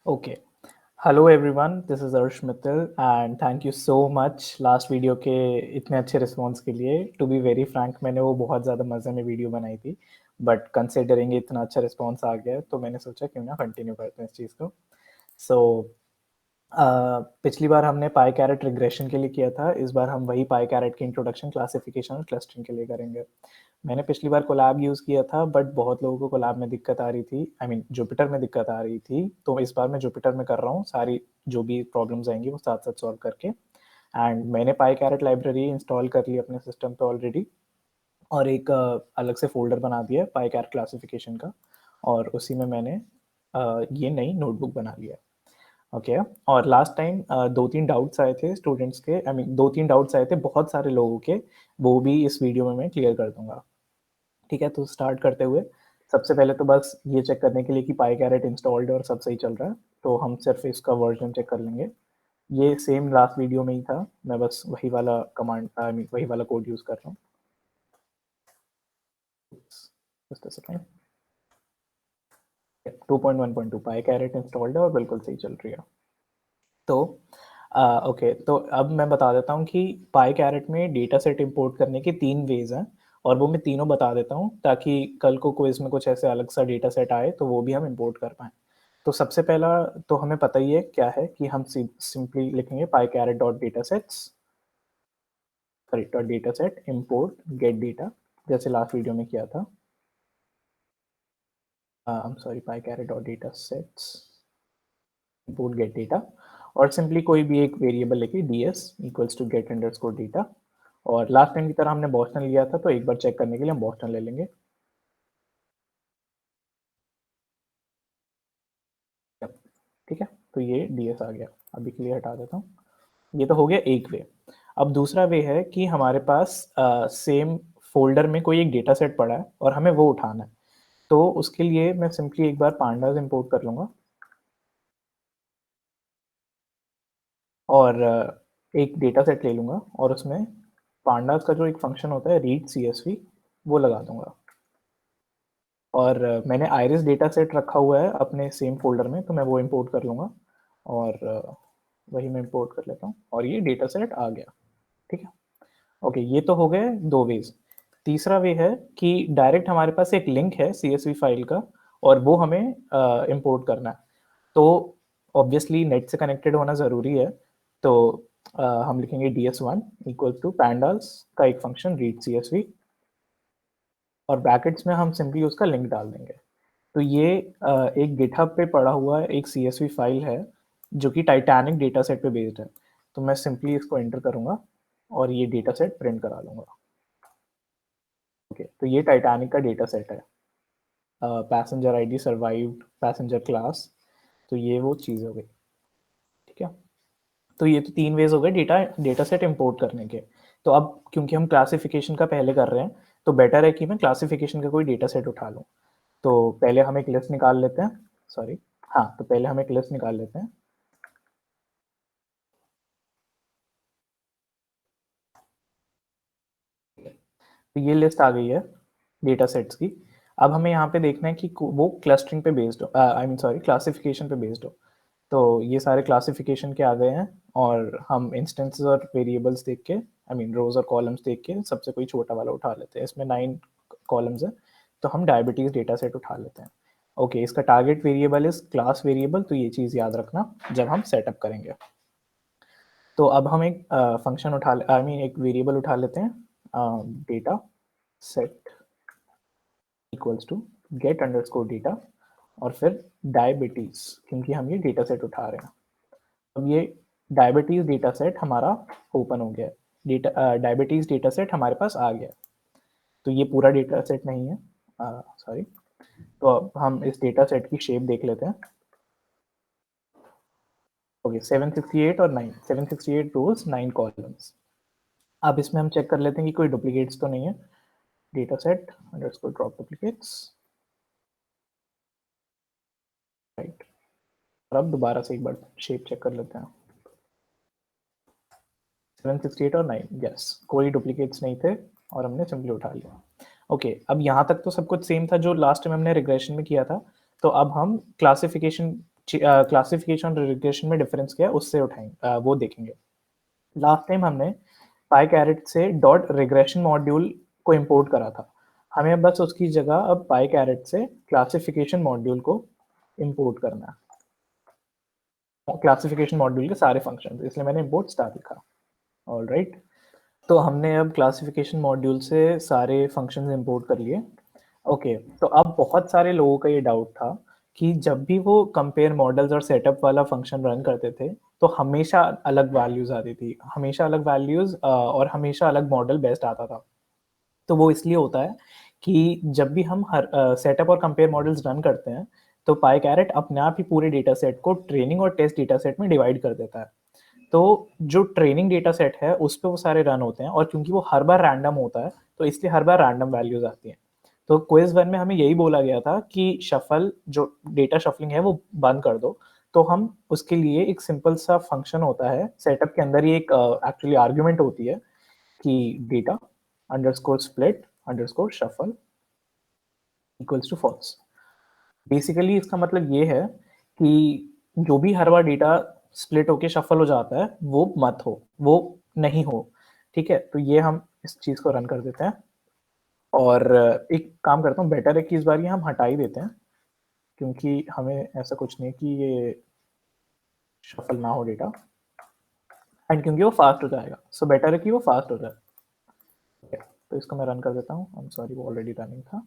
Okay. Hello everyone, this is Arsh Mittal and thank you so much last video के इतने अच्छे response के लिए। टू बी वेरी फ्रैंक, मैंने वो बहुत ज़्यादा मज़े में वीडियो बनाई थी, बट कंसिडरिंग इतना अच्छा रिस्पॉन्स आ गया तो मैंने सोचा क्यों ना कंटिन्यू करते हैं इस चीज़ को। सो पिछली बार हमने पाई कैरेट रिग्रेशन के लिए किया था, इस बार हम वही पाई कैरेट की इंट्रोडक्शन, क्लासिफिकेशन और क्लस्टरिंग के लिए करेंगे। मैंने पिछली बार कोलैब यूज़ किया था, बट बहुत लोगों को कोलैब में दिक्कत आ रही थी, आई मीन जुपिटर में दिक्कत आ रही थी, तो इस बार मैं जुपिटर में कर रहा हूँ। सारी जो भी प्रॉब्लम्स आएंगी वो साथ साथ सॉल्व करके। एंड मैंने पाई कैरेट लाइब्रेरी इंस्टॉल कर ली अपने सिस्टम पे ऑलरेडी, और एक अलग से फोल्डर बना दिया है पाई कैरेट क्लासिफिकेशन का, और उसी में मैंने ये नई नोटबुक बना लिया। ओके। और लास्ट टाइम 2-3 डाउट्स आए थे स्टूडेंट्स के, आई मीन 2-3 डाउट्स आए थे बहुत सारे लोगों के, वो भी इस वीडियो में मैं क्लियर कर दूंगा। ठीक है, तो स्टार्ट करते हुए सबसे पहले तो बस ये चेक करने के लिए कि पाई कैरेट इंस्टॉल्ड है और सब सही चल रहा है, तो हम सिर्फ इसका वर्जन चेक कर लेंगे। ये सेम लास्ट वीडियो में ही था, मैं बस वही वाला कमांड, आई मीन वही वाला कोड यूज़ कर रहा हूँ। Just a second. 2.1.2 PyCaret installed है और बिल्कुल सही चल रही है। तो ओके, तो अब मैं बता देता हूँ कि पाई कैरेट में डेटा सेट इंपोर्ट करने के 3 वेज हैं, और वो मैं तीनों बता देता हूँ ताकि कल को क्विज में कुछ ऐसे अलग सा डेटा सेट आए तो वो भी हम इंपोर्ट कर पाएँ। तो सबसे पहला तो हमें पता ही है क्या है कि हम सिंपली लिखेंगे पाई carat dot data sets, sorry dot data set import get data, जैसे लास्ट वीडियो में किया था। I am sorry, pi carat dot data sets import get data, और सिंपली कोई भी एक वेरिएबल लेके ds equals to get underscore data. और लास्ट टाइम की तरह हमने बॉस्टन लिया था, तो एक बार चेक करने के लिए हम बॉस्टन ले लेंगे। ठीक है, तो ये ds आ गया। अभी के लिए हटा देता हूँ। ये तो हो गया एक वे। अब दूसरा वे है कि हमारे पास सेम फोल्डर में कोई एक डेटा सेट पड़ा है और हमें वो उठाना है। तो उसके लिए मैं सिंपली एक बार पांडास इंपोर्ट कर लूँगा, और एक डेटा सेट ले लूँगा, और उसमें पांडास का जो एक फंक्शन होता है रीड CSV, वो लगा दूँगा। और मैंने आइरिस डेटा सेट रखा हुआ है अपने सेम फोल्डर में, तो मैं वो इंपोर्ट कर लूँगा, और वही मैं इंपोर्ट कर लेता हूँ, और ये डेटा सेट आ गया। ठीक है, ओके, ये तो हो गए 2 वेज। तीसरा वे है कि डायरेक्ट हमारे पास एक लिंक है CSV फाइल का, और वो हमें इंपोर्ट करना है। तो ऑब्वियसली नेट से कनेक्टेड होना ज़रूरी है, तो हम लिखेंगे ds1 इक्वल टू pandas का एक फंक्शन रीड CSV, और ब्रैकेट्स में हम सिंपली उसका लिंक डाल देंगे। तो ये एक गिटहब पे पड़ा हुआ एक CSV फाइल है जो कि टाइटैनिक डेटा सेट पे बेस्ड है। तो मैं सिंपली इसको एंटर करूँगा और ये डेटा सेट प्रिंट करा लूँगा। ओके, तो ये टाइटैनिक का डेटा सेट है, passenger ID survived, passenger class, तो ये वो चीज़ हो गई। ठीक है, तो ये तो 3 वेज हो गए डेटा डेटा सेट इंपोर्ट करने के। तो अब क्योंकि हम क्लासिफिकेशन का पहले कर रहे हैं, तो बेटर है कि मैं क्लासिफिकेशन का कोई डेटा सेट उठा लूँ। तो पहले हम एक लिस्ट निकाल लेते हैं, सॉरी, हाँ, तो पहले हम एक लिस्ट निकाल लेते हैं। तो ये लिस्ट आ गई है डेटा सेट्स की। अब हमें यहाँ पे देखना है कि वो क्लस्टरिंग पे बेस्ड हो, आई मीन सॉरी, क्लासिफिकेशन पे बेस्ड हो। तो ये सारे क्लासिफिकेशन के आ गए हैं, और हम इंस्टेंसेस और वेरिएबल्स देख के, आई मीन रोज और कॉलम्स देख के सबसे कोई छोटा वाला उठा लेते हैं। इसमें 9 कॉलम्स हैं, तो हम डायबिटीज़ डेटा सेट उठा लेते हैं। ओके, इसका टारगेट वेरिएबल इस क्लास वेरिएबल, तो ये चीज़ याद रखना जब हम सेटअप करेंगे। तो अब हम एक फंक्शन उठा, आई मीन एक वेरिएबल उठा लेते हैं, data set equals to get underscore data, और फिर डायबिटीज़, क्योंकि हम ये डेटा सेट उठा रहे हैं। अब ये डायबिटीज़ डेटा सेट हमारा ओपन हो गया है, डेटा डायबिटीज़ डेटा सेट हमारे पास आ गया है। तो ये पूरा डेटा सेट नहीं है, सॉरी। तो अब हम इस डेटा सेट की शेप देख लेते हैं। ओके, 768 और 9, 768 रोज 9 कॉलम्स। अब इसमें हम चेक कर लेते हैं कि कोई डुप्लीकेट्स तो नहीं है। Data set underscore drop duplicates, right. और अब दोबारा से एक बार शेप चेक कर लेते हैं। 768 और 9, यस, कोई डुप्लीकेट्स नहीं थे, और हमने सिंपली उठा लिया। ओके, अब यहाँ तक तो सब कुछ सेम था जो लास्ट टाइम हमने रिग्रेशन में किया था। तो अब हम क्लासिफिकेशन क्लासिफिकेशन और रिग्रेशन में डिफरेंस क्या है उससे उठाएंगे, वो देखेंगे। लास्ट टाइम हमने पाईकैरेट से डॉट रिग्रेशन मॉड्यूल को इंपोर्ट करा था। हमें बस उसकी जगह अब पाईकैरेट से क्लासिफिकेशन मॉड्यूल को इंपोर्ट करना है, क्लासिफिकेशन मॉड्यूल के सारे फंक्शन, इसलिए मैंने इंपोर्ट स्टार लिखा। ऑलराइट, तो हमने अब क्लासिफिकेशन मॉड्यूल से सारे फंक्शंस इंपोर्ट कर लिए। ओके, तो अब बहुत सारे लोगों का ये डाउट था कि जब भी वो कंपेयर मॉडल्स और सेटअप वाला फंक्शन रन करते थे तो हमेशा अलग वैल्यूज आती थी, हमेशा अलग वैल्यूज और हमेशा अलग मॉडल बेस्ट आता था। तो वो इसलिए होता है कि जब भी हम हर सेटअप और कंपेयर मॉडल्स रन करते हैं तो पाईकैरेट अपने आप ही पूरे डेटा सेट को ट्रेनिंग और टेस्ट डेटा सेट में डिवाइड कर देता है। तो जो ट्रेनिंग डेटा सेट है उस पे वो सारे रन होते हैं, और क्योंकि वो हर बार रैंडम होता है तो इसलिए हर बार रैंडम वैल्यूज आती हैं। तो क्विज वन में हमें यही बोला गया था कि शफल जो डेटा शफलिंग है वो बंद कर दो। तो हम उसके लिए एक सिंपल सा फंक्शन होता है सेटअप के अंदर ही, एक एक्चुअली आर्ग्यूमेंट होती है कि data underscore split underscore shuffle equals to false. Basically इसका मतलब ये है कि जो भी हर बार डेटा स्प्लिट होके शफल हो जाता है वो मत हो, वो नहीं हो। ठीक है, तो ये हम इस चीज़ को रन कर देते हैं, और एक काम करता हूँ, बेटर है कि इस बार ये हम हटा ही देते हैं, क्योंकि हमें ऐसा कुछ नहीं कि ये शफल ना हो डेटा, एंड क्योंकि वो फास्ट हो जाएगा, सो बेटर है कि वो फास्ट हो जाए। Okay, तो इसको मैं रन कर देता हूँ, आई एम सॉरी वो ऑलरेडी रनिंग था।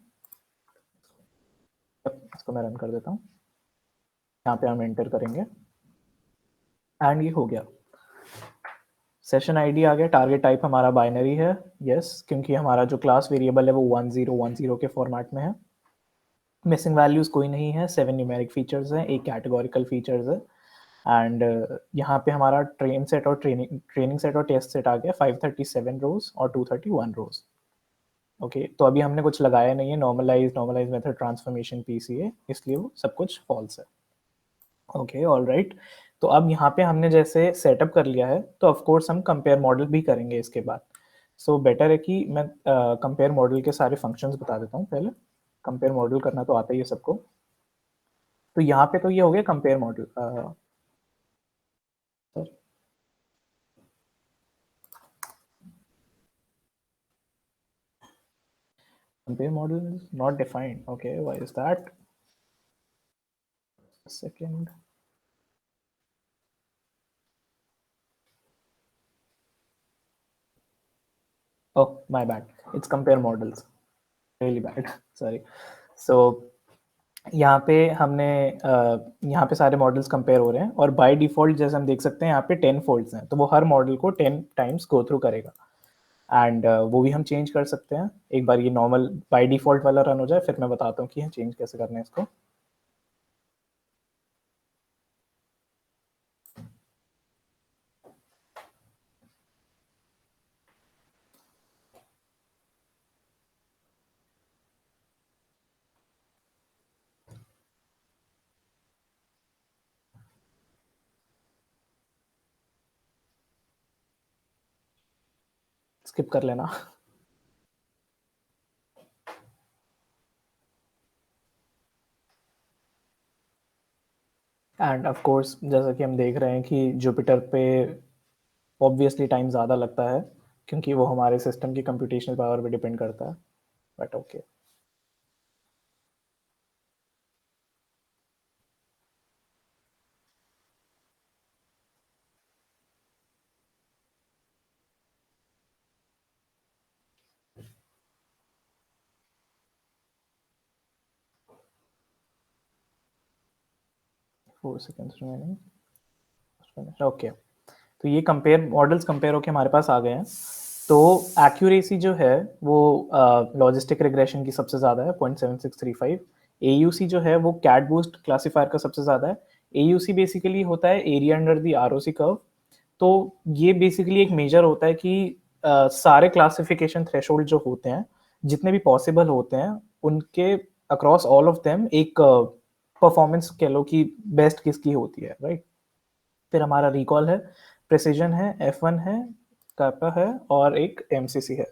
इसको मैं रन कर देता हूँ, यहाँ पे हम एंटर करेंगे एंड ये हो गया। सेशन आईडी आ गया, टारगेट टाइप हमारा बाइनरी है, यस, क्योंकि हमारा जो क्लास वेरिएबल है वो 1010 के फॉर्मेट में है। मिसिंग वैल्यूज कोई नहीं है, 7 न्यूमेरिक फीचर्स हैं, एक कैटेगोरिकल फीचर्स है, एंड यहाँ पे हमारा ट्रेनिंग सेट और टेस्ट सेट आ गया, 537 रोज और 231 रोज। ओके, तो अभी हमने कुछ लगाया नहीं है, नॉर्मलाइज मेथड ट्रांसफॉर्मेशन पीसीए, इसलिए वो सब कुछ फॉल्स है। ओके, ऑलराइट, तो अब यहाँ पे हमने जैसे सेटअप कर लिया है तो ऑफ कोर्स हम कंपेयर मॉडल भी करेंगे इसके बाद। सो बेटर है कि मैं कंपेयर मॉडल के सारे फंक्शंस बता देता हूँ पहले। कंपेयर मॉडल करना तो आता ही है सबको। तो यहाँ पे तो ये हो गया compare model. Sir, compare model is not defined, okay, why is that? Second, oh my bad, it's compare models, really bad, sorry. So यहाँ पे हमने यहाँ पे सारे मॉडल्स कंपेयर हो रहे हैं, और बाय डिफ़ॉल्ट जैसे हम देख सकते हैं यहाँ पे 10 फोल्ड्स हैं, तो वो हर मॉडल को 10 टाइम्स गो थ्रू करेगा, एंड वो भी हम चेंज कर सकते हैं। एक बार ये नॉर्मल बाय डिफ़ॉल्ट वाला रन हो जाए फिर मैं बताता हूँ कि चेंज कैसे करना है इसको। स्किप कर लेना। एंड ऑफ कोर्स जैसा कि हम देख रहे हैं कि जुपिटर पे ऑब्वियसली टाइम ज़्यादा लगता है, क्योंकि वो हमारे सिस्टम की कंप्यूटेशनल पावर पे डिपेंड करता है, but okay. 4 seconds remaining. Okay, तो ये कंपेयर मॉडल्स कंपेयर होके हमारे पास आ गए हैं। तो एक्यूरेसी जो है वो लॉजिस्टिक रिग्रेशन की सबसे ज़्यादा है, 0.7635। एयूसी जो है वो कैट बूस्ट क्लासीफायर का सबसे ज़्यादा है। एयूसी बेसिकली होता है area under the ROC curve. तो ये बेसिकली एक मेजर होता है कि सारे क्लासिफिकेशन थ्रेशोल्ड जो होते हैं, जितने भी पॉसिबल होते हैं, उनके अक्रॉस ऑल ऑफ देम एक परफॉर्मेंस कह लो कि बेस्ट किसकी होती है, राइट? फिर हमारा रिकॉल है, प्रिसीजन है, F1 है, कापा है, और एक एमसीसी है।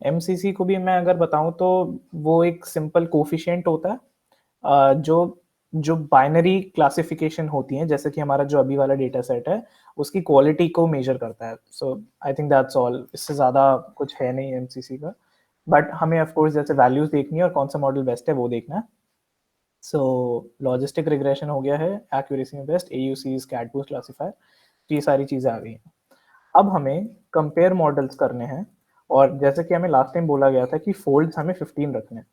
एमसीसी को भी मैं अगर बताऊं तो वो एक सिंपल कोफिशिएंट होता है जो जो बाइनरी क्लासिफिकेशन होती हैं, जैसे कि हमारा जो अभी वाला डेटा सेट है, उसकी क्वालिटी को मेजर करता है। सो आई थिंक दैट्स ऑल, इससे ज़्यादा कुछ है नहीं एमसीसी का। बट हमें ऑफ कोर्स जैसे वैल्यूज़ देखनी है और कौन सा मॉडल बेस्ट है वो देखना है। सो लॉजिस्टिक रिग्रेशन हो गया है, एक्यूरेसी में बेस्ट, एयूसीज, कैट बूस्ट क्लासिफायर, ये सारी चीज़ें आ गई हैं। अब हमें कंपेयर मॉडल्स करने हैं, और जैसे कि हमें लास्ट टाइम बोला गया था कि फोल्ड्स हमें 15 रखने हैं।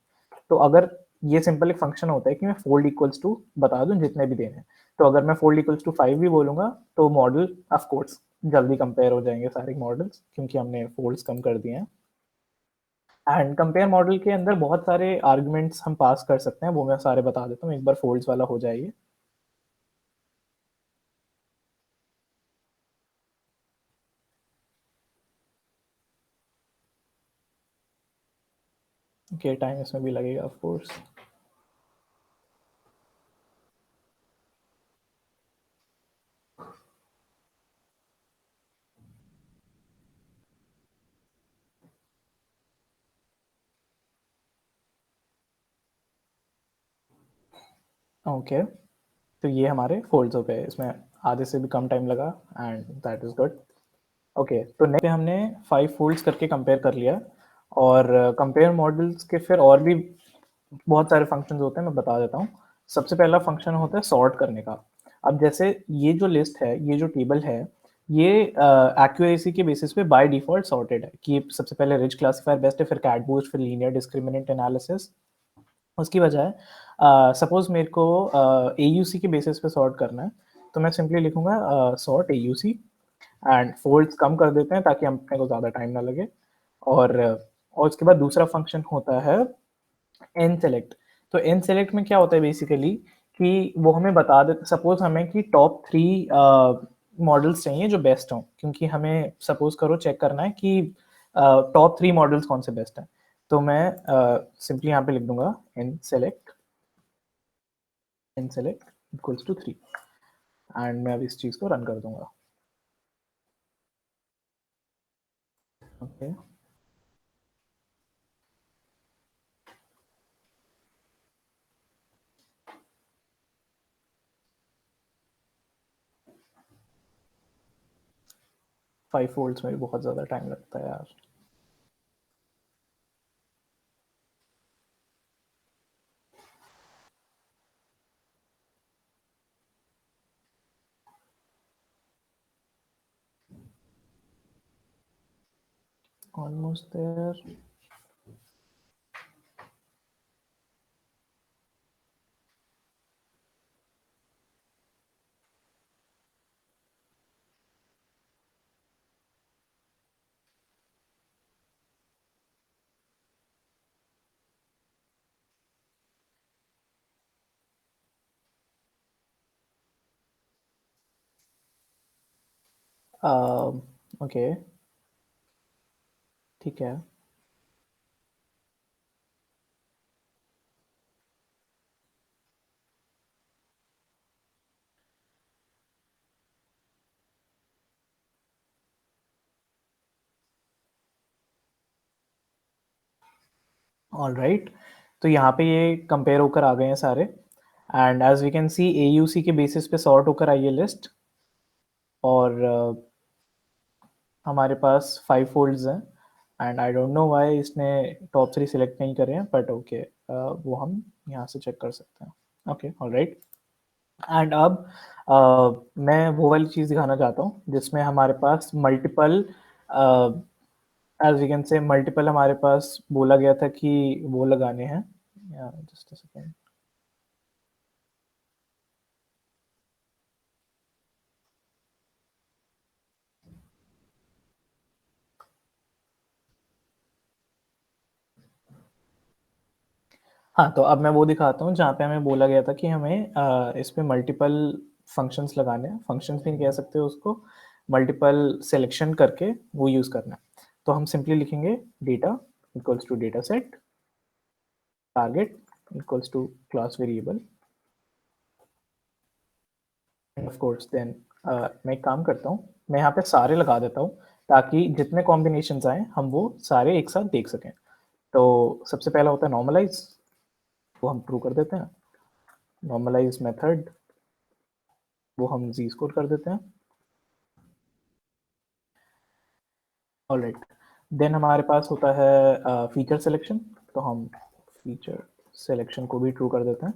तो अगर ये सिंपल एक फंक्शन होता है कि मैं फोल्ड इक्वल्स टू बता दूं जितने भी देने हैं, तो अगर मैं फोल्ड इक्वल्स टू 5 भी बोलूंगा तो मॉडल ऑफ कोर्स जल्दी कंपेयर हो जाएंगे सारे मॉडल्स, क्योंकि हमने फोल्ड्स कम कर दिए हैं। एंड कंपेयर मॉडल के अंदर बहुत सारे आर्गुमेंट्स हम पास कर सकते हैं, वो मैं सारे बता देता हूँ, एक बार फोल्ड्स वाला हो जाइए। ओके, टाइम इसमें भी लगेगा ऑफ कोर्स। ओके, तो ये हमारे फोल्ड्स हो गए, इसमें आधे से भी कम टाइम लगा, and that is good. Okay, तो नेक्स्ट पे हमने 5 फोल्ड्स करके कंपेयर कर लिया, और कंपेयर मॉडल्स के फिर और भी बहुत सारे फंक्शंस होते हैं, मैं बता देता हूँ। सबसे पहला फंक्शन होता है सॉर्ट करने का। अब जैसे ये जो लिस्ट है, ये जो टेबल है, ये एक्यूरेसी के बेसिस पे बाय डिफॉल्ट सॉर्टेड है कि सबसे पहले रिच क्लासिफायर बेस्ट है, फिर कैट बूस्ट, फिर लीनियर डिस्क्रिमिनेंट एनालिसिस। उसकी बजाय सपोज मेरे को एयूसी के बेसिस पे सॉर्ट करना है, तो मैं सिंपली लिखूंगा सॉर्ट एयूसी, एंड फोल्ड्स कम कर देते हैं ताकि अपने को ज़्यादा टाइम ना लगे। और उसके बाद दूसरा फंक्शन होता है एन सेलेक्ट। तो एन सेलेक्ट में क्या होता है बेसिकली कि वो हमें बता दे, सपोज हमें कि टॉप 3 मॉडल्स चाहिए जो बेस्ट हों, क्योंकि हमें सपोज करो चेक करना है कि टॉप 3 मॉडल्स कौन से बेस्ट हैं। तो मैं सिंपली यहाँ पे लिख दूंगा n select equals to 3, and मैं अब इस चीज़ को रन कर दूंगा। ओके, 5 फोल्ड्स में भी बहुत ज़्यादा टाइम लगता है यार। Almost there. ओके, ठीक है। ऑल राइट, तो यहाँ पे ये कंपेयर होकर आ गए हैं सारे, and as we can see AUC के बेसिस पे सॉर्ट होकर आई है लिस्ट, और हमारे पास 5 फोल्ड्स हैं, and I don't know why इसने टॉप 3 सिलेक्ट नहीं करे हैं, बट ओके, वो हम यहाँ से चेक कर सकते हैं। Okay, all right. एंड अब मैं वो वाली चीज़ दिखाना चाहता हूँ जिसमें हमारे पास multiple, as we can say multiple, हमारे पास बोला गया था कि वो लगाने हैं। Just a second. हाँ, तो अब मैं वो दिखाता हूँ जहाँ पे हमें बोला गया था कि हमें इस पे मल्टीपल फंक्शंस लगाने हैं, फंक्शंस भी कह सकते हो उसको, मल्टीपल सिलेक्शन करके वो यूज़ करना है। तो हम सिंपली लिखेंगे data equals to data set, target equals to class variable, of course then मैं एक काम करता हूँ, मैं यहाँ पे सारे लगा देता हूँ ताकि जितने कॉम्बिनेशंस आए हम वो सारे एक साथ देख सकें। तो सबसे पहला होता है नॉर्मलाइज, वो हम ट्रू कर देते हैं। नॉर्मलाइज मेथड वो हम जी स्कोर कर देते हैं। ऑलराइट, देन हमारे पास होता है फीचर सिलेक्शन, तो हम फीचर सिलेक्शन को भी ट्रू कर देते हैं।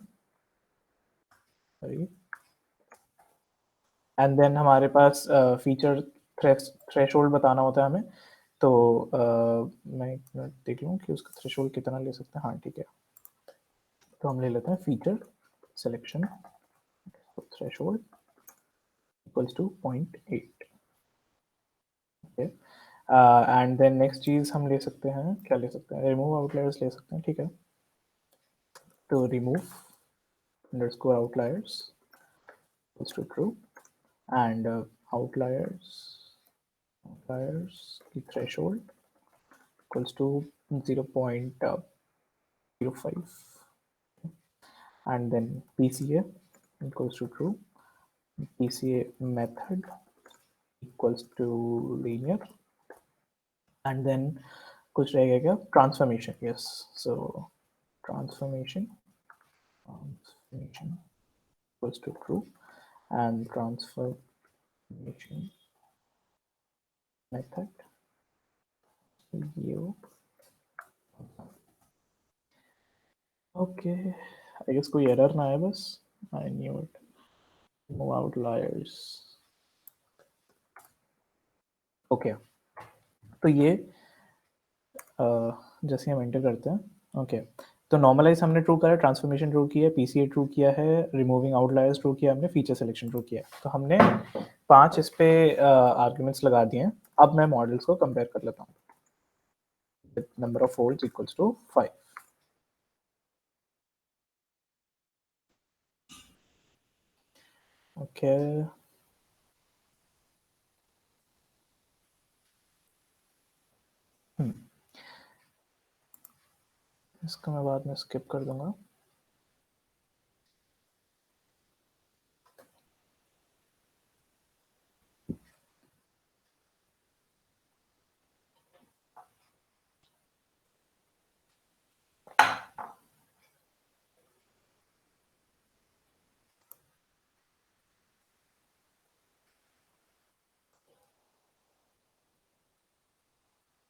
एंड देन हमारे पास फीचर थ्रेशोल्ड बताना होता है हमें, तो मैं एक मिनट देख लूँ कि उसका थ्रेशोल्ड कितना ले सकते हैं। हाँ ठीक है, तो हम ले लेते हैं feature selection threshold equals to 0.8। Okay, and then next चीज़ हम ले सकते हैं, क्या ले सकते हैं, रिमूव आउटलायर्स ले सकते हैं। ठीक है, तो remove underscore outliers equals to true, and outliers की threshold equals to 0.05, and then PCA equals to true, PCA method equals to linear, and then कुछ रहेगा क्या, transformation, yes, so transformation equals to true, and transformation method you, okay, I guess कोई error ना आए बस, I knew it, no outliers, okay, तो ये जैसे हम एंटर करते हैं। ओके, तो नॉर्मलाइज हमने ट्रू करा, ट्रांसफॉर्मेशन ट्रू किया है, पीसीए ट्रू किया है, रिमूविंग आउटलायर्स ट्रू किया हमने, फीचर सिलेक्शन ट्रू किया है। तो हमने 5 इस पे आर्ग्यूमेंट्स लगा दिए हैं। अब मैं मॉडल्स को कंपेयर कर लेता हूँ। Number of folds equals to 5। Okay, इसका मैं बाद में स्किप कर दूंगा।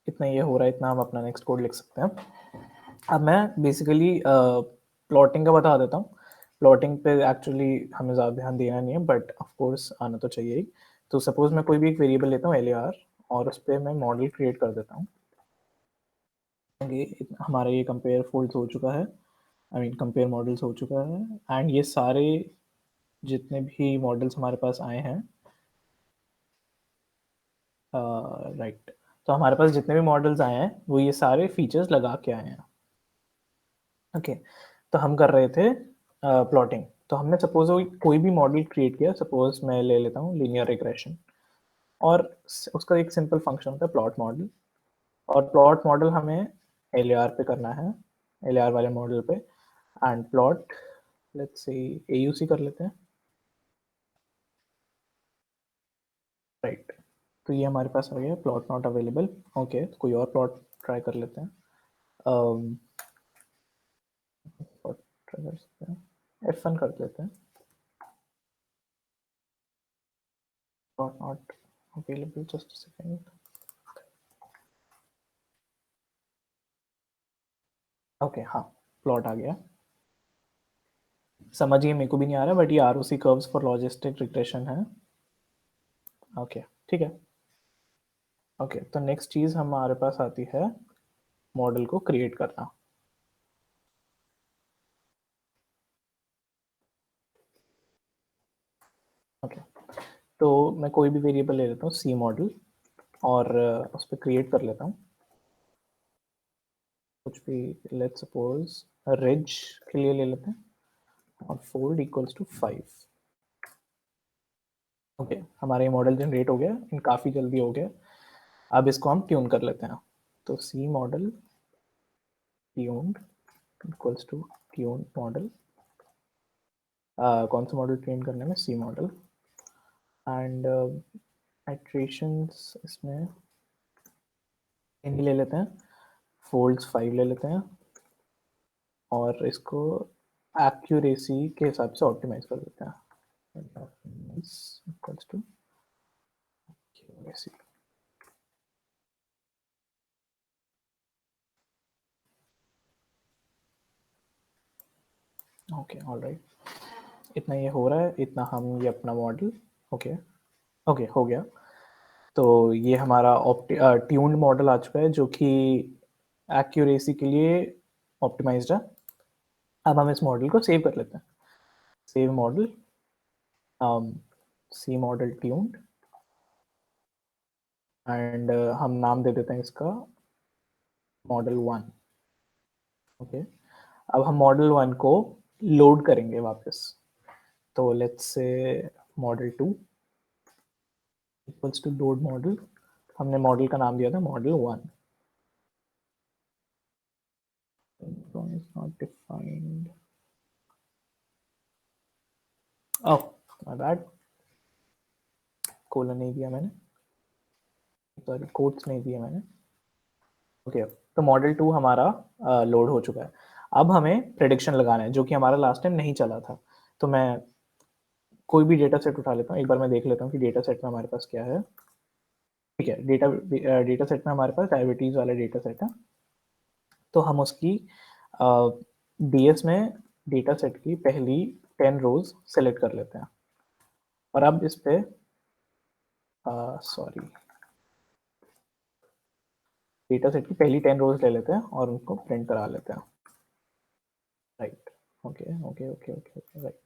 इतना ये हो रहा है, इतना हम अपना नेक्स्ट कोड लिख सकते हैं। अब मैं बेसिकली प्लॉटिंग का बता देता हूँ। प्लॉटिंग पे एक्चुअली हमें ज़्यादा ध्यान देना नहीं है, बट ऑफ कोर्स आना तो चाहिए ही। तो सपोज मैं कोई भी एक वेरिएबल लेता हूँ LAR, और उस पर मैं मॉडल क्रिएट कर देता हूँ। ये हमारा ये कंपेयर फोल्ड्स हो चुका है, आई मीन कंपेयर मॉडल्स हो चुका है, एंड ये सारे जितने भी मॉडल्स हमारे पास आए हैं, राइट, तो हमारे पास जितने भी मॉडल्स आए हैं वो ये सारे फीचर्स लगा के आए हैं। ओके, तो हम कर रहे थे प्लॉटिंग। तो हमने सपोज कोई भी मॉडल क्रिएट किया, सपोज मैं ले लेता हूँ लीनियर रिग्रेशन, और उसका एक सिंपल फंक्शन होता है प्लॉट मॉडल, और प्लॉट मॉडल हमें LAR पे करना है, LAR वाले मॉडल पे, and plot let's say AUC कर लेते हैं। राइट, तो ये हमारे पास आ गया प्लॉट नॉट अवेलेबल। ओके, तो कोई और प्लॉट ट्राई कर लेते हैं। ट्राई कर सकते हैं, F1 कर लेते हैं, plot not available, just second. Okay, हाँ, प्लॉट आ गया। समझिए, मेरे को भी नहीं आ रहा, बट ये ROC curves for logistic regression है। ओके, ठीक है। ओके, तो नेक्स्ट चीज़ हमारे पास आती है मॉडल को क्रिएट करना। ओके, तो मैं कोई भी वेरिएबल ले लेता हूँ C मॉडल, और उस पर क्रिएट कर लेता हूँ कुछ भी। लेट्स सपोज रिज के लिए ले लेते हैं, और फोल्ड इक्वल्स टू 5। ओके, हमारा ये मॉडल जनरेट हो गया, काफ़ी जल्दी हो गया। अब इसको हम ट्यून कर लेते हैं। तो C model tuned equals to tune model, कौन सा मॉडल ट्रेन करने में, C मॉडल, एंड इटरेशंस इसमें ले लेते हैं, फोल्ड्स 5 ले लेते हैं, और इसको एक्यूरेसी के हिसाब से ऑप्टिमाइज कर देते हैं. Equals to accuracy. Okay, alright. इतना ये हो रहा है, इतना हम ये अपना मॉडल. ओके. ओके, हो गया. तो ये हमारा ट्यून्ड मॉडल आ चुका है जो कि एक्यूरेसी के लिए ऑप्टिमाइज्ड है. अब हम इस मॉडल को सेव कर लेते हैं. Save model, C model tuned, and हम नाम दे देते हैं इसका मॉडल 1. ओके. अब हम मॉडल 1 को लोड करेंगे वापस. तो let's say model 2 equals to load model. हमने मॉडल का नाम दिया था model 1. is not defined. Oh, my bad. Colon नहीं दिया मैंने, सॉरी कोट्स नहीं दिए मैंने. ओके. तो मॉडल 2 हमारा लोड हो चुका है. अब हमें प्रेडिक्शन लगाना है जो कि हमारा लास्ट टाइम नहीं चला था. तो मैं कोई भी डेटा सेट उठा लेता हूँ. एक बार मैं देख लेता हूँ कि डेटा सेट में हमारे पास क्या है. ठीक है, डेटा सेट में हमारे पास डायबिटीज़ वाला डेटा सेट है. तो हम उसकी डीएस में डेटा सेट की पहली 10 रोज सेलेक्ट कर लेते हैं. और अब इस पे सॉरी, डेटा सेट की पहली 10 रोज ले लेते हैं और उनको प्रिंट करा लेते हैं. Right. Okay okay okay okay okay, right.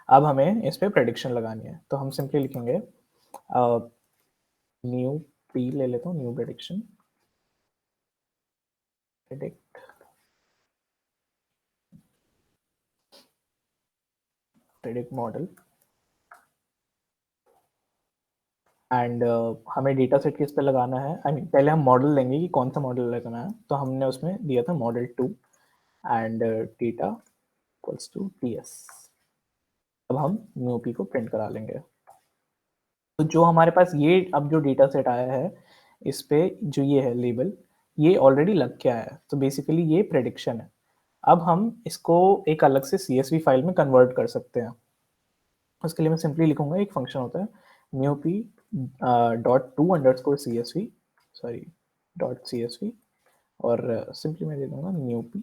अब हमें इस पे प्रेडिक्शन लगानी है. तो हम सिंपली लिखेंगे न्यू पी ले लेता हूँ, new prediction, predict predict model. And हमें डेटा सेट किस पे लगाना है. आई मीन पहले हम मॉडल लेंगे कि कौन सा मॉडल लगाना है. तो हमने उसमें दिया था model 2 and data equals to TS. अब हम न्यू पी को प्रिंट करा लेंगे. तो जो हमारे पास ये अब जो डेटा सेट आया है, इस पे जो ये है लेबल, ये ऑलरेडी लग के आया है. तो बेसिकली ये प्रेडिक्शन है. अब हम इसको एक अलग से CSV फाइल में कन्वर्ट कर सकते हैं. उसके लिए मैं सिंपली लिखूंगा, एक फंक्शन होता है new P dot to under score CSV, sorry dot CSV, और सिंपली मैं दे दूंगा new P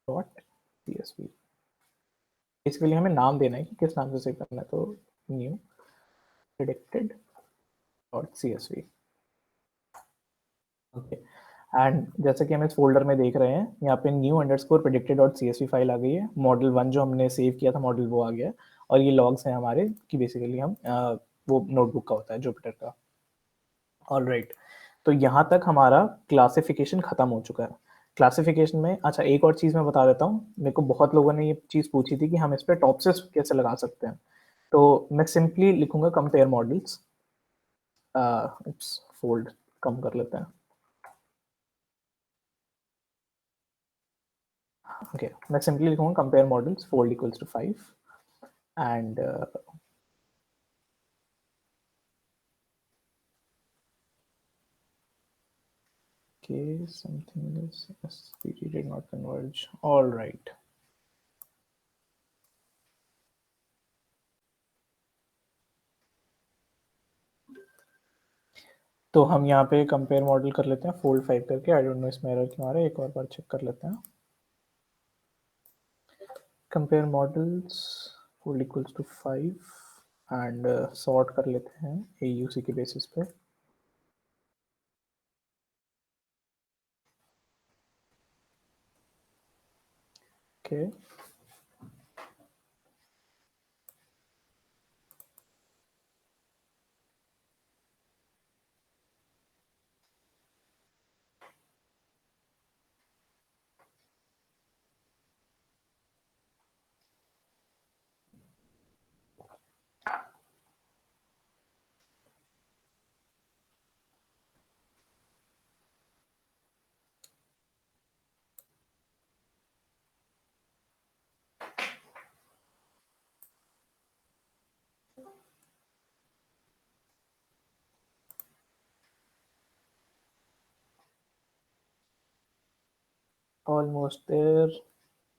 dot CSV. Basically हमें नाम देना है कि किस नाम से सेव करना है. तो new predicted dot CSV. Okay. And जैसे कि हम इस फोल्डर में देख रहे हैं, यहाँ पे new underscore predicted dot CSV file आ गई है. मॉडल 1 जो हमने सेव किया था मॉडल, वो आ गया. और ये लॉग्स हैं हमारे कि बेसिकली हम वो नोटबुक का होता है जुपिटर का. All right. तो यहाँ तक हमारा क्लासिफिकेशन खत्म हो चुका है. क्लासिफिकेशन में अच्छा एक और चीज़ मैं बता देता हूँ. मेरे को बहुत लोगों ने ये चीज़ पूछी थी कि हम इस पर टॉपसिस कैसे लगा सकते हैं. तो मैं सिंपली लिखूंगा कंपेयर मॉडल्स. फोल्ड कम कर लेते हैं. ओके, मैं सिंपली लिखूंगा compare models fold equals to 5 and okay, something is SPT did not converge. All right. तो हम यहाँ पे कंपेयर मॉडल कर लेते हैं फोल्ड 5 करके. आई डोंट नो इसमें एरर क्यों आ रहा है, एक और बार चेक कर लेते हैं. Compare models fold equals to 5 and sort कर लेते हैं AUC के बेसिस पे. Okay. Almost there.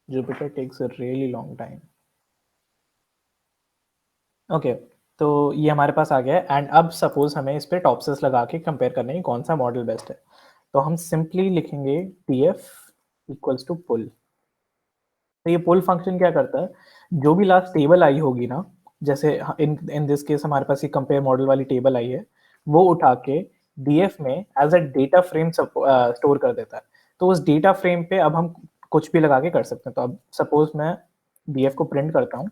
Jupyter takes a really long time. Okay, तो ये हमारे पास आ गया है एंड अब सपोज हमें इस पे टॉपसिस लगा के कंपेयर करना है कौन सा मॉडल बेस्ट है। तो हम सिंपली लिखेंगे df इक्वल्स टू पुल। तो ये पुल फंक्शन क्या करता है, जो भी लास्ट टेबल आई होगी ना, जैसे इन इन दिस केस हमारे पास ये कंपेयर मॉडल वाली टेबल आई है, वो उठा के डीएफ में as a data frame store कर देता है। तो उस डेटा फ्रेम पे अब हम कुछ भी लगा के कर सकते हैं। तो अब सपोज मैं डीएफ को प्रिंट करता हूँ,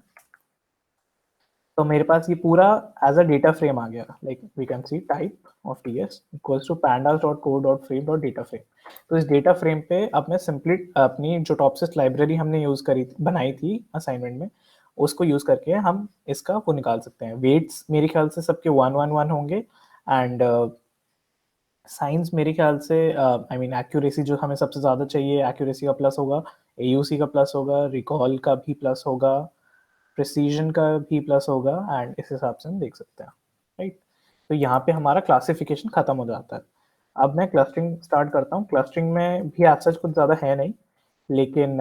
तो मेरे पास ये पूरा एज अ डेटा फ्रेम आ गया। Like we can see type of TS equals to pandas dot core dot frame dot data frame. तो इस डेटा फ्रेम पे अब मैं सिंपली अपनी जो टॉपसिस लाइब्रेरी हमने यूज करी बनाई थी असाइनमेंट में, उसको यूज करके हम इसका वो निकाल सकते हैं। वेट्स मेरे ख्याल से सबके 1 1 1 होंगे एंड साइंस मेरे ख्याल से आई मीन एक्यूरेसी जो हमें सबसे ज़्यादा चाहिए, एक्यूरेसी का प्लस होगा, एयूसी का प्लस होगा, रिकॉल का भी प्लस होगा, प्रिसीजन का भी प्लस होगा एंड इस हिसाब से हम देख सकते हैं, राइट। तो यहाँ पे हमारा क्लासिफिकेशन खत्म हो जाता है। अब मैं क्लस्टरिंग स्टार्ट करता हूँ। क्लस्टरिंग में भी आज सच कुछ ज़्यादा है नहीं, लेकिन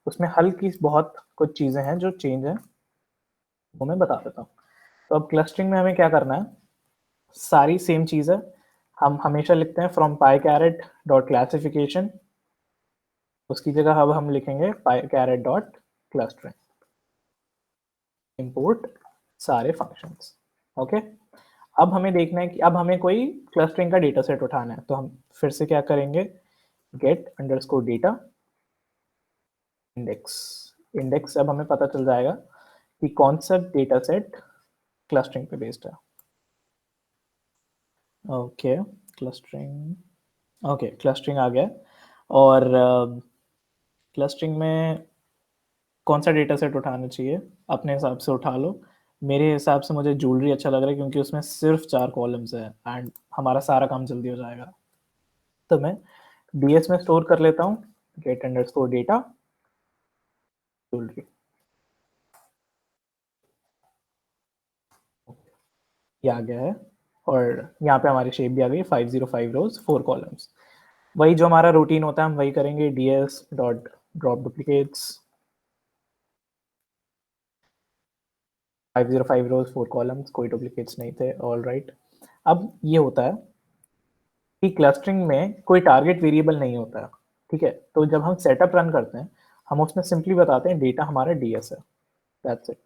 उसमें हल्की बहुत कुछ चीज़ें हैं जो चेंज हैं, वो मैं बता देता हूँ। तो अब क्लस्टरिंग में हमें क्या करना है, सारी सेम चीज़ है। हम हमेशा लिखते हैं from pi carat dot classification, उसकी जगह अब हम लिखेंगे पाई कैरेट डॉट क्लस्टरिंग, इंपोर्ट सारे फंक्शंस। ओके, अब हमें देखना है कि अब हमें कोई क्लस्टरिंग का डेटा सेट उठाना है। तो हम फिर से क्या करेंगे, get underscore data index. Index अब हमें पता चल जाएगा कि कौन सा डेटा सेट क्लस्टरिंग पे बेस्ड है। ओके, क्लस्टरिंग, ओके क्लस्टरिंग आ गया। और क्लस्टरिंग में कौन सा डेटा सेट उठाना चाहिए, अपने हिसाब से उठा लो। मेरे हिसाब से मुझे ज्वेलरी अच्छा लग रहा है क्योंकि उसमें सिर्फ 4 कॉलम्स है एंड हमारा सारा काम जल्दी हो जाएगा। तो मैं डीएस में स्टोर कर लेता हूँ, गेट अंडरस्कोर डेटा ज्वेलरी। ये आ गया है और यहाँ पे हमारी शेप भी आ गई, 505 रोज 4 कॉलम्स। वही जो हमारा रूटीन होता है हम वही करेंगे, ds डॉट ड्रॉप डुप्लीकेट्स, 505 रोज 4 कॉलम्स, कोई डुप्लीकेट्स नहीं थे, ऑल राइट। अब ये होता है कि क्लस्टरिंग में कोई टारगेट वेरिएबल नहीं होता है, ठीक है। तो जब हम सेटअप रन करते हैं, हम उसमें सिंपली बताते हैं डेटा हमारा ds है, दैट्स इट।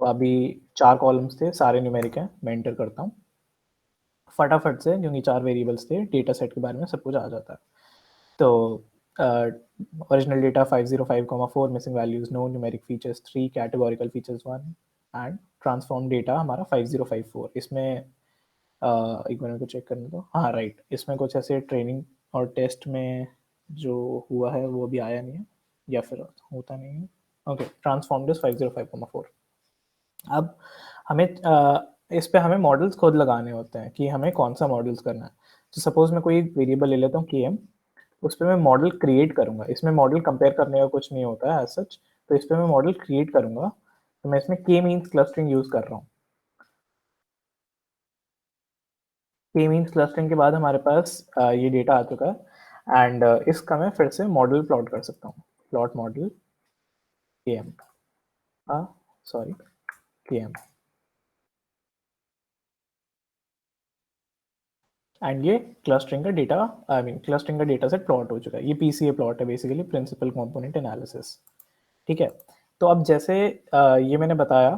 तो अभी 4 कॉलम्स थे, सारे न्यूमेरिक हैं, मैं एंटर करता हूँ फटाफट से, क्योंकि 4 वेरिएबल्स थे, डेटा सेट के बारे में सब कुछ आ जाता है। तो original data 505,4, missing values no, numeric features 3, categorical features 1 and transform data हमारा 5054। इसमें एक मिनट को चेक करने दो, हाँ राइट, इसमें कुछ ऐसे ट्रेनिंग और टेस्ट में जो हुआ है वो भी आया नहीं है, या फिर होता नहीं है। Okay, transform this 505,4। अब हमें इस पे हमें मॉडल्स खुद लगाने होते हैं कि हमें कौन सा मॉडल्स करना है। तो सपोज मैं कोई वेरिएबल ले लेता हूँ km, उस पर मैं मॉडल क्रिएट करूँगा। इसमें मॉडल कंपेयर करने का कुछ नहीं होता है एज सच, तो इस पर मैं मॉडल क्रिएट करूँगा। तो मैं इसमें k मीन्स क्लस्टरिंग यूज़ कर रहा हूँ। k मीन्स क्लस्टरिंग के बाद हमारे पास ये डेटा आ चुका है एंड इसका मैं फिर से मॉडल प्लॉट कर सकता हूँ, plot model km, sorry km, and ये क्लस्टरिंग का डेटा, आई मीन क्लस्टरिंग का डेटा सेट प्लॉट हो चुका है। ये पीसीए प्लॉट है बेसिकली, प्रिंसिपल कंपोनेंट एनालिसिस, ठीक है। तो अब जैसे ये मैंने बताया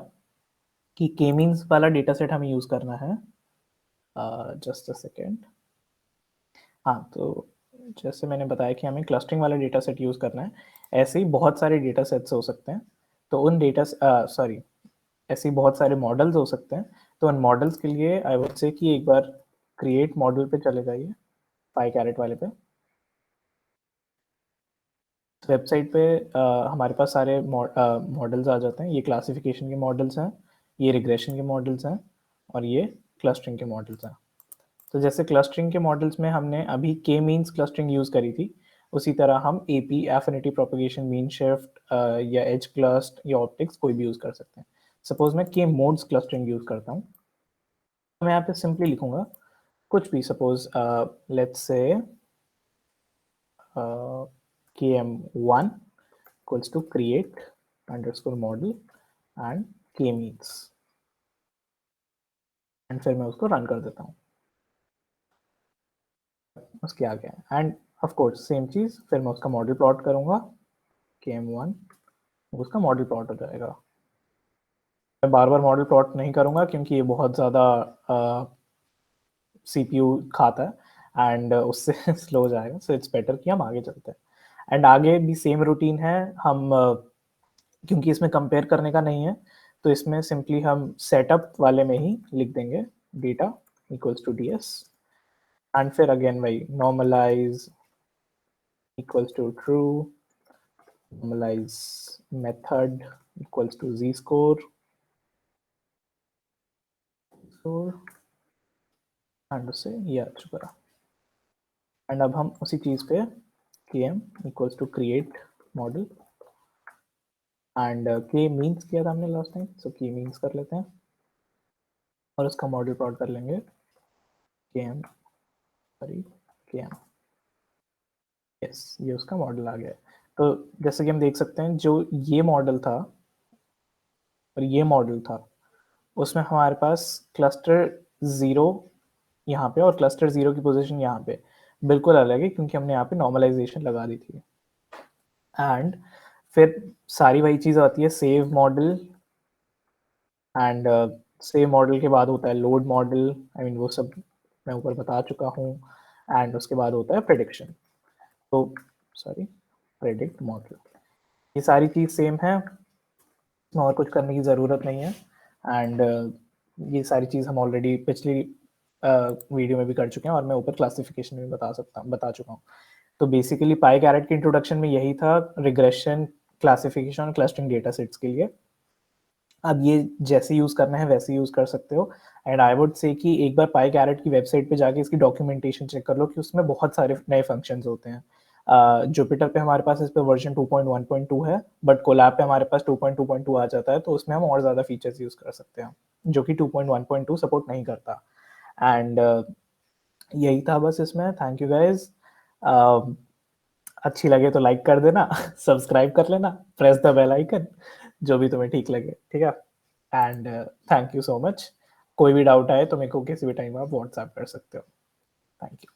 कि के मीन्स वाला डेटा सेट हमें यूज़ करना है, जस्ट अ सेकेंड। हाँ, तो जैसे मैंने बताया कि हमें क्लस्टरिंग वाला डेटा सेट यूज़ करना है, ऐसे ही बहुत सारे डेटा सेट्स हो सकते हैं। तो उन डेटा सॉरी ऐसे ही बहुत सारे मॉडल्स हो सकते हैं। तो उन मॉडल्स के लिए आई वुड से कि एक बार क्रिएट मॉडल पे चले जाइए, पाई कैरेट वाले पे। वेबसाइट पे हमारे पास सारे मॉडल्स आ जाते हैं। ये क्लासिफिकेशन के मॉडल्स हैं, ये रिग्रेशन के मॉडल्स हैं और ये क्लस्टरिंग के मॉडल्स हैं। तो जैसे क्लस्टरिंग के मॉडल्स में हमने अभी के मीन्स क्लस्टरिंग यूज़ करी थी, उसी तरह हम AP, affinity propagation, mean shift या एज क्लस्ट या ऑप्टिक्स कोई भी यूज़ कर सकते हैं। सपोज मैं के मोड्स क्लस्टरिंग यूज़ करता हूँ, तो मैं यहाँ पे सिंपली लिखूंगा कुछ भी, suppose let's say k m 1 equals to create underscore model and k means, and फिर मैं उसको रन कर देता हूँ। उसके आगे एंड ऑफ कोर्स सेम चीज़, फिर मैं उसका मॉडल प्लॉट करूँगा KM1, उसका मॉडल प्लॉट हो जाएगा। मैं बार बार मॉडल प्लॉट नहीं करूँगा क्योंकि ये बहुत ज़्यादा CPU खाता है एंड उससे स्लो हो जाएगा, सो इट्स बेटर कि हम आगे चलते हैं। एंड आगे भी सेम रूटीन है, हम क्योंकि इसमें कंपेयर करने का नहीं है, तो इसमें सिंपली हम सेटअप वाले में ही लिख देंगे data equals to ds, and फिर अगेन वही normalise equals to true, normalize method equals to z-score, एंड उससे ये आ चुका है। एंड अब हम उसी चीज़ पे km equals to create model and k means किया था हमने लास्ट टाइम, सो k मीन्स कर लेते हैं और उसका मॉडल प्लॉट कर लेंगे km, यस ये उसका मॉडल आ गया है। तो जैसे कि हम देख सकते हैं जो ये मॉडल था और ये मॉडल था, उसमें हमारे पास क्लस्टर 0 यहाँ पे और क्लस्टर 0 की पोजीशन यहाँ पे बिल्कुल अलग है, क्योंकि हमने यहाँ पे नॉर्मलाइजेशन लगा दी थी। एंड फिर सारी वही चीज़ आती है, save model, and save model के बाद होता है लोड मॉडल, आई मीन वो सब मैं ऊपर बता चुका हूँ, एंड उसके बाद होता है प्रेडिक्शन, तो सॉरी प्रेडिक्ट मॉडल। ये सारी चीज़ सेम है, और कुछ करने की ज़रूरत नहीं है। एंड ये सारी चीज़ हम ऑलरेडी पिछली वीडियो में भी कर चुके हैं, और मैं ऊपर क्लासिफिकेशन में बता चुका हूँ। तो बेसिकली पाई कैरेट के इंट्रोडक्शन में यही था, रिग्रेशन, क्लासिफिकेशन और क्लस्टरिंग डेटा सेट्स के लिए। अब ये जैसे यूज़ करना है वैसे यूज़ कर सकते हो। एंड आई वुड से कि एक बार पाई कैरेट की वेबसाइट पे जाके इसकी डॉक्यूमेंटेशन चेक कर लो कि उसमें बहुत सारे नए फंक्शंस होते हैं। जुपिटर पे हमारे पास इस पे वर्जन 2.1.2 है, बट कोलैब पे हमारे पास 2.2.2 आ जाता है, तो उसमें हम और ज़्यादा फीचर्स यूज़ कर सकते हैं जो कि 2.1.2 सपोर्ट नहीं करता। एंड यही था बस इसमें। Thank you guys. अच्छी लगे तो लाइक कर देना, सब्सक्राइब कर लेना, प्रेस द बेल आइकन, जो भी तुम्हें ठीक लगे, ठीक है। And thank you so much. कोई भी डाउट आए तो मेरे को किसी भी टाइम आप व्हाट्सएप कर सकते हो। Thank you.